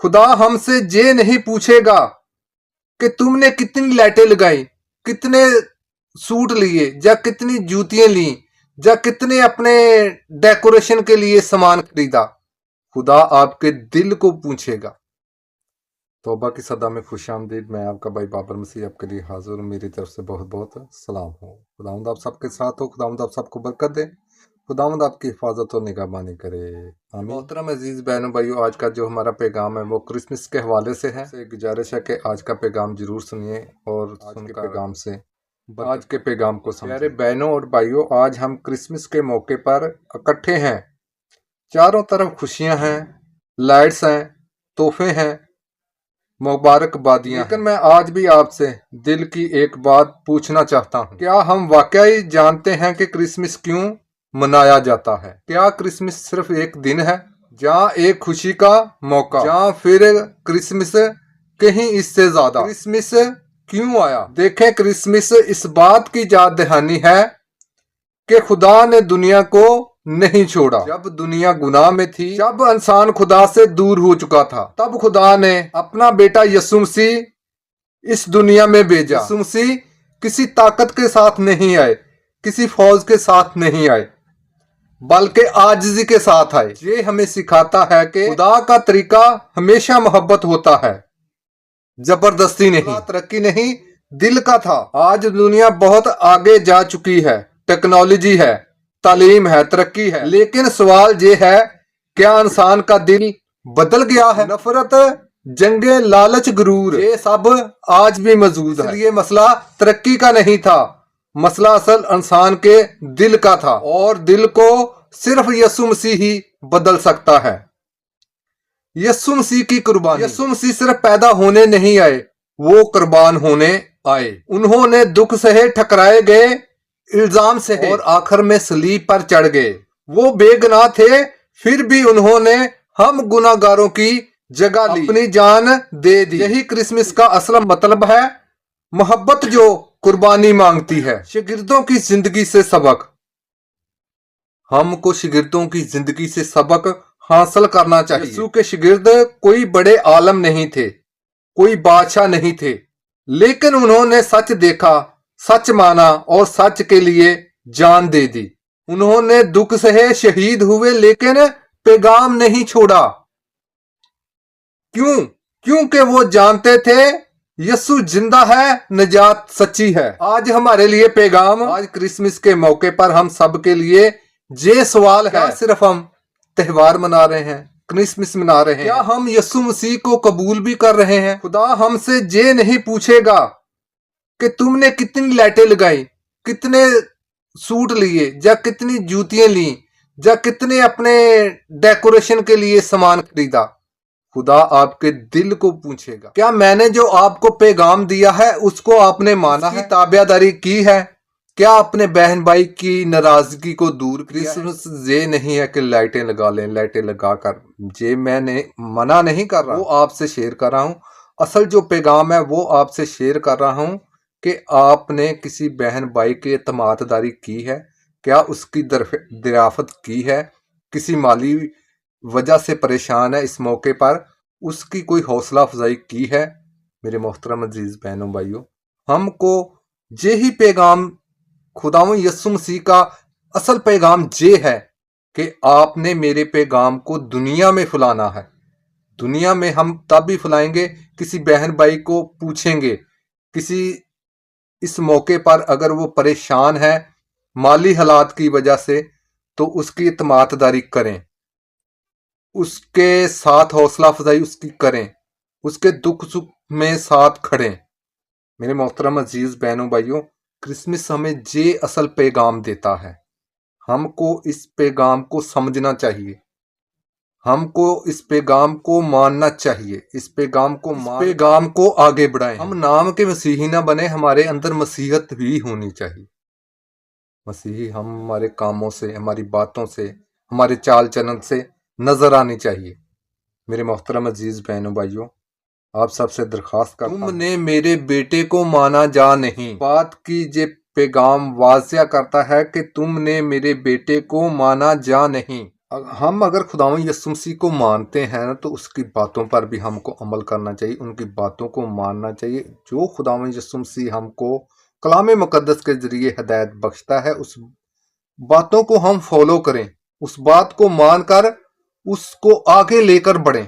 खुदा हमसे ये नहीं पूछेगा कि तुमने कितनी लाइटें लगाई, कितने सूट लिए, या कितनी जूतियां ली, या कितने अपने डेकोरेशन के लिए सामान खरीदा। खुदा आपके दिल को पूछेगा। तौबा की सदा में खुश आमदीद। मैं आपका भाई बाबर मसीह आपके लिए हाजिर हूँ। मेरी तरफ से बहुत बहुत सलाम हो। खुदावंद आप सबके साथ हो। खुदावंद आप सबको बरकत दे। खुदावंद आपकी हिफाजत और निगहबानी करे। आमीन। मोहतरम अजीज बहनों भाइयों, आज का जो हमारा पैगाम है वो क्रिसमस के हवाले से है। गुजारिश है कि आज का पैगाम जरूर सुनिए और सुन के पैगाम से आज के पैगाम को समझें। प्यारे बहनों और भाइयों, आज हम क्रिसमस के मौके पर इकट्ठे हैं। चारों तरफ खुशियां हैं, लाइट्स हैं, तोहफे हैं, मुबारकबादियां। लेकिन मैं आज भी आपसे दिल की एक बात पूछना चाहता हूँ। क्या हम वाकई जानते हैं कि क्रिसमस क्यों मनाया जाता है? क्या क्रिसमस सिर्फ एक दिन है, या एक खुशी का मौका, या फिर क्रिसमस कहीं इससे ज्यादा? क्रिसमस क्यों आया? देखें, क्रिसमस इस बात की याद दहानी है कि खुदा ने दुनिया को नहीं छोड़ा। जब दुनिया गुनाह में थी, जब इंसान खुदा से दूर हो चुका था, तब खुदा ने अपना बेटा यीशु मसीह इस दुनिया में भेजा। यीशु मसीह किसी ताकत के साथ नहीं आए, किसी फौज के साथ नहीं आए, बल्कि आजिज़ी के साथ आए। ये हमें सिखाता है कि खुदा का तरीका हमेशा मोहब्बत होता है, जबरदस्ती नहीं, तरक्की नहीं, दिल का था। आज दुनिया बहुत आगे जा चुकी है, टेक्नोलॉजी है, तालीम है, तरक्की है, लेकिन सवाल ये है, क्या इंसान का दिल बदल गया है? नफरत, जंगे, लालच, गुरूर, ये सब आज भी मौजूद है। इसलिए मसला तरक्की का नहीं था, मसला असल इंसान के दिल का था, और दिल को सिर्फ यीशु मसीह ही बदल सकता है। यीशु मसीह की कुर्बानी। यीशु मसीह सिर्फ पैदा होने नहीं आए, वो कुर्बान होने आए। उन्होंने दुख सहे, ठकराए गए, इल्जाम से, और आखिर में सलीब पर चढ़ गए। वो बेगुनाह थे, फिर भी उन्होंने हम गुनाहगारों की जगह ली, अपनी जान दे दी। यही क्रिसमस का असल मतलब है, मोहब्बत जो कुर्बानी मांगती है। शागिर्दों की जिंदगी से सबक। हमको शागिर्दों की जिंदगी से सबक हासिल करना चाहिए। यीशु के शागिर्द कोई बड़े आलम नहीं थे, कोई बादशाह नहीं थे, लेकिन उन्होंने सच देखा, सच माना और सच के लिए जान दे दी। उन्होंने दुख सहे, शहीद हुए, लेकिन पैगाम नहीं छोड़ा। क्यों? क्योंकि वो जानते थे यीशु जिंदा है, निजात सच्ची है। आज हमारे लिए पैगाम, आज क्रिसमस के मौके पर हम सब के लिए ये सवाल है, सिर्फ हम त्योहार मना रहे हैं, क्रिसमस मना रहे हैं, क्या हम यीशु मसीह को कबूल भी कर रहे हैं? खुदा हमसे ये नहीं पूछेगा कि तुमने कितनी लाइटें लगाई, कितने सूट लिए, या कितनी जूतियां ली, या कितने अपने डेकोरेशन के लिए सामान खरीदा। खुदा आपके दिल को पूछेगा। क्या मैंने जो आपको पैगाम दिया है उसको आपने माना है, ताबेदारी की है? क्या अपने बहन भाई की नाराजगी को दूर? क्रिसमस ये नहीं है कि लाइटें लगा लें, लाइटें लगाकर, ये मैंने मना नहीं कर रहा, वो आपसे शेयर कर रहा हूँ। असल जो पैगाम है वो आपसे शेयर कर रहा हूँ कि आपने किसी बहन भाई की एतमाददारी की है, क्या उसकी दराफत की है, किसी माली वजह से परेशान है इस मौके पर, उसकी कोई हौसला अफजाई की है? मेरे मोहतरम अजीज बहनों भाइयों, हमको यही पैगाम, खुदावंद यीशु मसीह का असल पैगाम ये है कि आपने मेरे पैगाम को दुनिया में फैलाना है। दुनिया में हम तब भी फैलाएंगे, किसी बहन भाई को पूछेंगे, किसी इस मौके पर अगर वो परेशान है माली हालात की वजह से, तो उसकी इत्माददारी करें, उसके साथ हौसला अफजाई उसकी करें, उसके दुख सुख में साथ खड़ें। मेरे मोहतरम अजीज बहनों भाइयों, क्रिसमस हमें ये असल पैगाम देता है। हमको इस पैगाम को समझना चाहिए, हमको इस पैगाम को मानना चाहिए, इस पैगाम को आगे बढ़ाएं। हम नाम के मसीही ना बने, हमारे अंदर मसीहत भी होनी चाहिए। मसीही हम हमारे कामों से, हमारी बातों से, हमारे चाल चलन से नजर आनी चाहिए। मेरे मोहतरम अजीज बहनों भाइयों, आप सबसे दरख्वास्त करता हूं, तुमने मेरे बेटे को माना जा नहीं। बात की ये पैगाम वाज़िया करता है कि तुमने मेरे बेटे को माना जा नहीं। ہم اگر خداوند یسوع مسیح کو مانتے ہیں تو اس کی باتوں پر بھی ہم کو عمل کرنا چاہیے، ان کی باتوں کو ماننا چاہیے۔ جو خداوند یسوع مسیح ہم کو کلام مقدس کے ذریعے ہدایت بخشتا ہے، اس باتوں کو ہم فالو کریں، اس بات کو مان کر اس کو آگے لے کر بڑھیں،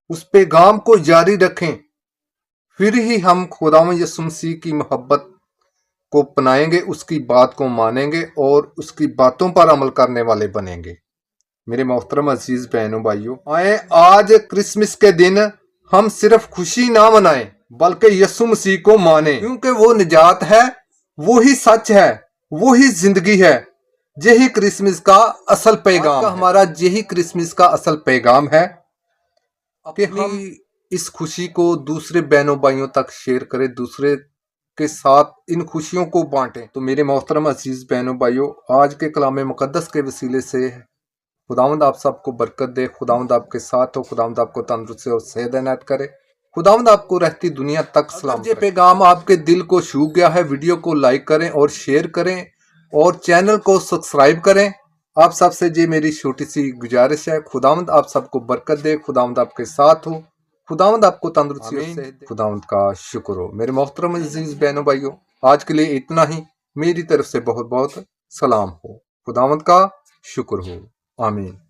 اس پیغام کو جاری رکھیں، پھر ہی ہم خداوند یسوع مسیح کی محبت کو اپنائیں گے، اس کی بات کو مانیں گے اور اس کی باتوں پر عمل کرنے والے بنیں گے۔ میرے محترم عزیز بہنوں بھائیوں، آئیں آج کرسمس کے دن ہم صرف خوشی نہ منائیں بلکہ یسوع مسیح کو مانیں، کیونکہ وہ نجات ہے، وہی سچ ہے، وہی زندگی ہے۔ یہی کرسمس کا اصل پیغام ہے، ہمارا یہی کرسمس کا اصل پیغام ہے کہ ہم اس خوشی کو دوسرے بہنوں بھائیوں تک شیئر کریں، دوسرے کے ساتھ ان خوشیوں کو بانٹیں۔ تو میرے محترم عزیز بہنوں بھائیوں، آج کے کلام مقدس کے وسیلے سے خداوند آپ سب کو برکت دے، خداوند آپ کے ساتھ ہو، خداوند آپ کو تندرستی اور صحت عنایت کرے، خداوند آپ کو رہتی دنیا تک سلام کرے۔ یہ پیغام آپ کے دل کو چھو گیا ہے، ویڈیو کو لائک کریں اور شیئر کریں اور چینل کو سبسکرائب کریں۔ آپ سب سے یہ میری چھوٹی سی گزارش ہے۔ خداوند آپ سب کو برکت دے، خداوند آپ کے ساتھ ہو، خداوند آپ کو تندرستی اور صحت دے۔ خداوند کا شکر ہو۔ میرے محترم عزیز بہنوں بھائیوں، آج کے لیے اتنا ہی۔ میری طرف سے بہت بہت سلام ہو۔ خداوند کا شکر ہو۔ آمین۔